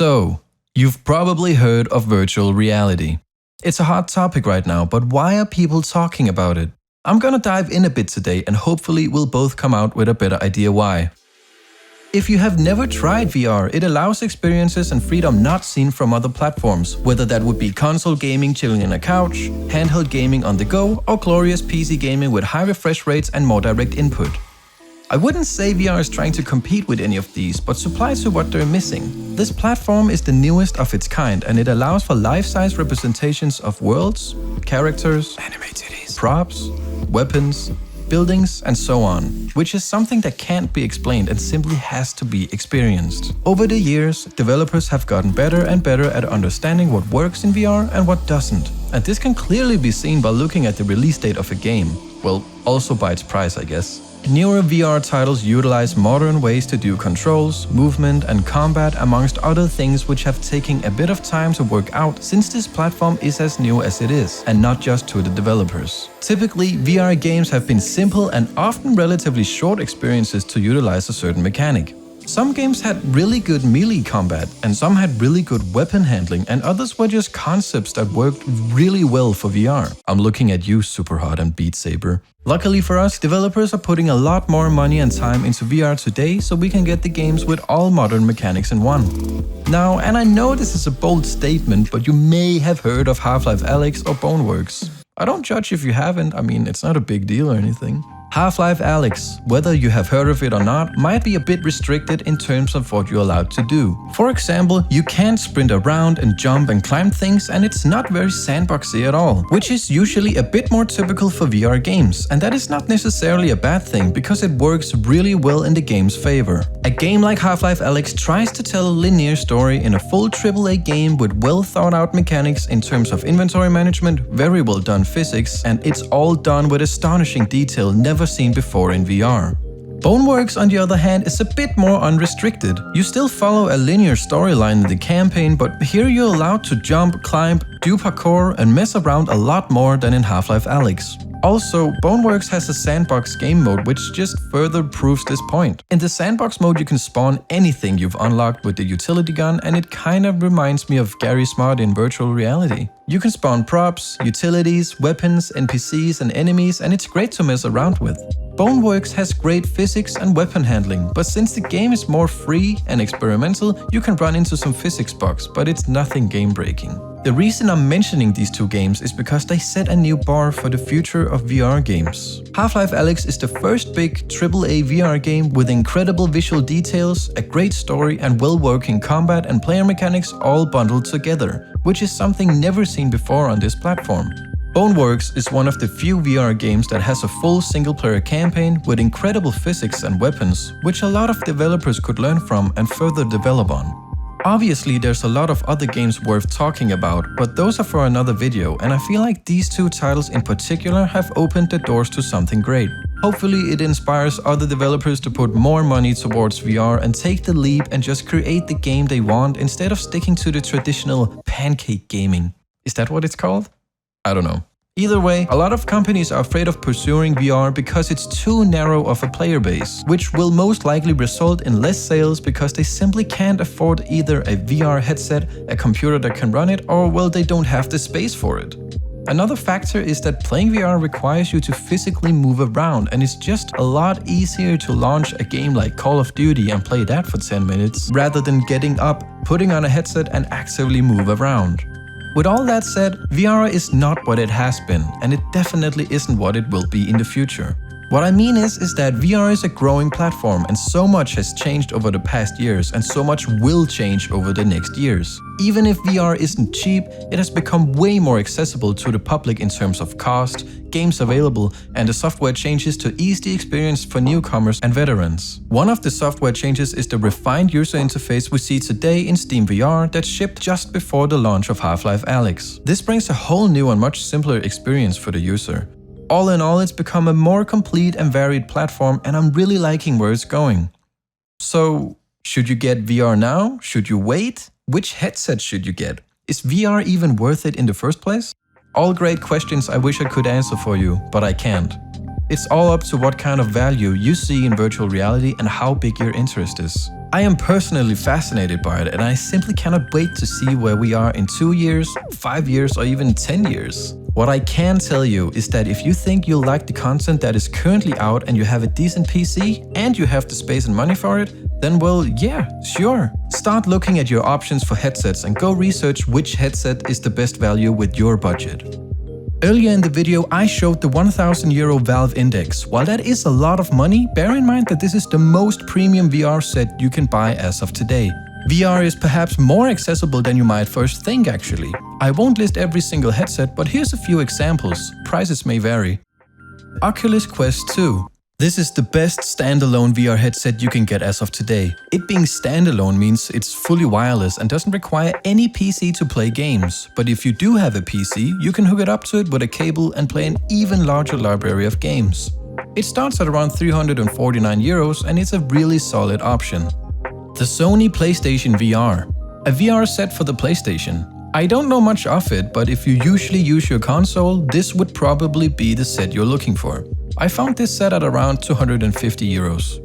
So, you've probably heard of virtual reality. It's a hot topic right now, but why are people talking about it? I'm gonna dive in a bit today and hopefully we'll both come out with a better idea why. If you have never tried VR, it allows experiences and freedom not seen from other platforms, whether that would be console gaming chilling in a couch, handheld gaming on the go, or glorious PC gaming with high refresh rates and more direct input. I wouldn't say VR is trying to compete with any of these, but supplies to what they're missing. This platform is the newest of its kind and it allows for life-size representations of worlds, characters, animated props, weapons, buildings, and so on, which is something that can't be explained and simply has to be experienced. Over the years, developers have gotten better and better at understanding what works in VR and what doesn't. And this can clearly be seen by looking at the release date of a game. Well, also by its price, I guess. Newer VR titles utilize modern ways to do controls, movement, and combat, amongst other things which have taken a bit of time to work out since this platform is as new as it is, and not just to the developers. Typically, VR games have been simple and often relatively short experiences to utilize a certain mechanic. Some games had really good melee combat, and some had really good weapon handling, and others were just concepts that worked really well for VR. I'm looking at you, Superhot and Saber. Luckily for us, developers are putting a lot more money and time into VR today, so we can get the games with all modern mechanics in one. Now, and I know this is a bold statement, but you may have heard of Half-Life Alyx or BONEWORKS. I don't judge if you haven't, I mean, it's not a big deal or anything. Half-Life Alyx, whether you have heard of it or not, might be a bit restricted in terms of what you're allowed to do. For example, you can't sprint around and jump and climb things, and it's not very sandboxy at all, which is usually a bit more typical for VR games, and that is not necessarily a bad thing because it works really well in the game's favor. A game like Half-Life Alyx tries to tell a linear story in a full AAA game with well thought out mechanics in terms of inventory management, very well done physics, and it's all done with astonishing detail never seen before in VR. BONEWORKS, on the other hand, is a bit more unrestricted. You still follow a linear storyline in the campaign, but here you're allowed to jump, climb, do parkour, and mess around a lot more than in Half-Life Alyx. Also, BONEWORKS has a sandbox game mode which just further proves this point. In the sandbox mode you can spawn anything you've unlocked with the utility gun, and it kinda reminds me of Gary Smart in virtual reality. You can spawn props, utilities, weapons, NPCs and enemies, and it's great to mess around with. BONEWORKS has great physics and weapon handling, but since the game is more free and experimental, you can run into some physics bugs, but it's nothing game-breaking. The reason I'm mentioning these two games is because they set a new bar for the future of VR games. Half-Life Alyx is the first big AAA VR game with incredible visual details, a great story, and well-working combat and player mechanics all bundled together, which is something never seen before on this platform. BONEWORKS is one of the few VR games that has a full single-player campaign with incredible physics and weapons, which a lot of developers could learn from and further develop on. Obviously, there's a lot of other games worth talking about, but those are for another video, and I feel like these two titles in particular have opened the doors to something great. Hopefully it inspires other developers to put more money towards VR and take the leap and just create the game they want instead of sticking to the traditional pancake gaming. Is that what it's called? I don't know. Either way, a lot of companies are afraid of pursuing VR because it's too narrow of a player base, which will most likely result in less sales because they simply can't afford either a VR headset, a computer that can run it, or well, they don't have the space for it. Another factor is that playing VR requires you to physically move around, and it's just a lot easier to launch a game like Call of Duty and play that for 10 minutes, rather than getting up, putting on a headset and actively move around. With all that said, VR is not what it has been, and it definitely isn't what it will be in the future. What I mean is that VR is a growing platform and so much has changed over the past years and so much will change over the next years. Even if VR isn't cheap, it has become way more accessible to the public in terms of cost, games available, and the software changes to ease the experience for newcomers and veterans. One of the software changes is the refined user interface we see today in Steam VR that shipped just before the launch of Half-Life Alyx. This brings a whole new and much simpler experience for the user. All in all, it's become a more complete and varied platform, and I'm really liking where it's going. So, should you get VR now? Should you wait? Which headset should you get? Is VR even worth it in the first place? All great questions I wish I could answer for you, but I can't. It's all up to what kind of value you see in virtual reality and how big your interest is. I am personally fascinated by it, and I simply cannot wait to see where we are in 2 years, 5 years, or even 10 years. What I can tell you is that if you think you'll like the content that is currently out and you have a decent PC and you have the space and money for it, then well, yeah, sure. Start looking at your options for headsets and go research which headset is the best value with your budget. Earlier in the video, I showed the €1,000 Valve Index. While that is a lot of money, bear in mind that this is the most premium VR set you can buy as of today. VR is perhaps more accessible than you might first think actually. I won't list every single headset, but here's a few examples. Prices may vary. Oculus Quest 2. This is the best standalone VR headset you can get as of today. It being standalone means it's fully wireless and doesn't require any PC to play games. But if you do have a PC, you can hook it up to it with a cable and play an even larger library of games. It starts at around €349 and it's a really solid option. The Sony PlayStation VR. A VR set for the PlayStation. I don't know much of it, but if you usually use your console, this would probably be the set you're looking for. I found this set at around €250.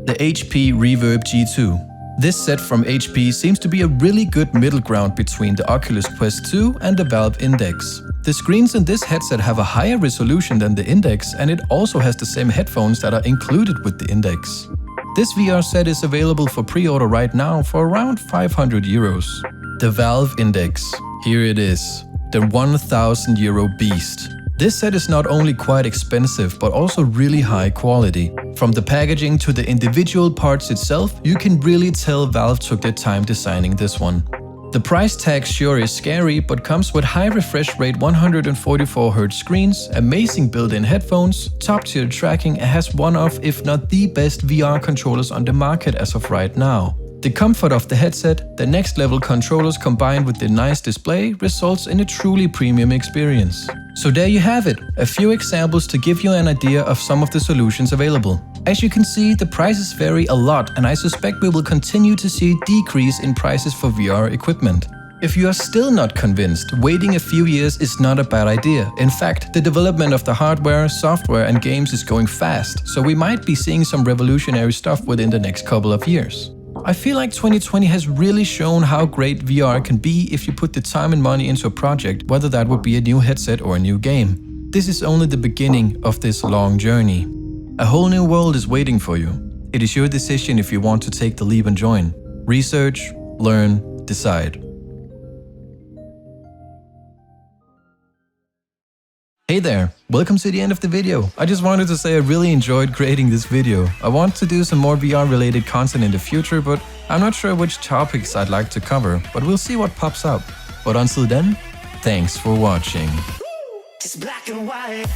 The HP Reverb G2. This set from HP seems to be a really good middle ground between the Oculus Quest 2 and the Valve Index. The screens in this headset have a higher resolution than the Index, and it also has the same headphones that are included with the Index. This VR set is available for pre-order right now for around €500. The Valve Index. Here it is. The €1,000 beast. This set is not only quite expensive, but also really high quality. From the packaging to the individual parts itself, you can really tell Valve took their time designing this one. The price tag sure is scary, but comes with high refresh rate 144Hz screens, amazing built-in headphones, top-tier tracking, and has one of, if not the best VR controllers on the market as of right now. The comfort of the headset, the next level controllers combined with the nice display results in a truly premium experience. So there you have it, a few examples to give you an idea of some of the solutions available. As you can see, the prices vary a lot, and I suspect we will continue to see a decrease in prices for VR equipment. If you are still not convinced, waiting a few years is not a bad idea. In fact, the development of the hardware, software and games is going fast, so we might be seeing some revolutionary stuff within the next couple of years. I feel like 2020 has really shown how great VR can be if you put the time and money into a project, whether that would be a new headset or a new game. This is only the beginning of this long journey. A whole new world is waiting for you. It is your decision if you want to take the leap and join. Research, learn, decide. Hey there, welcome to the end of the video. I just wanted to say I really enjoyed creating this video. I want to do some more VR related content in the future, but I'm not sure which topics I'd like to cover, but we'll see what pops up. But until then, thanks for watching. It's black and white.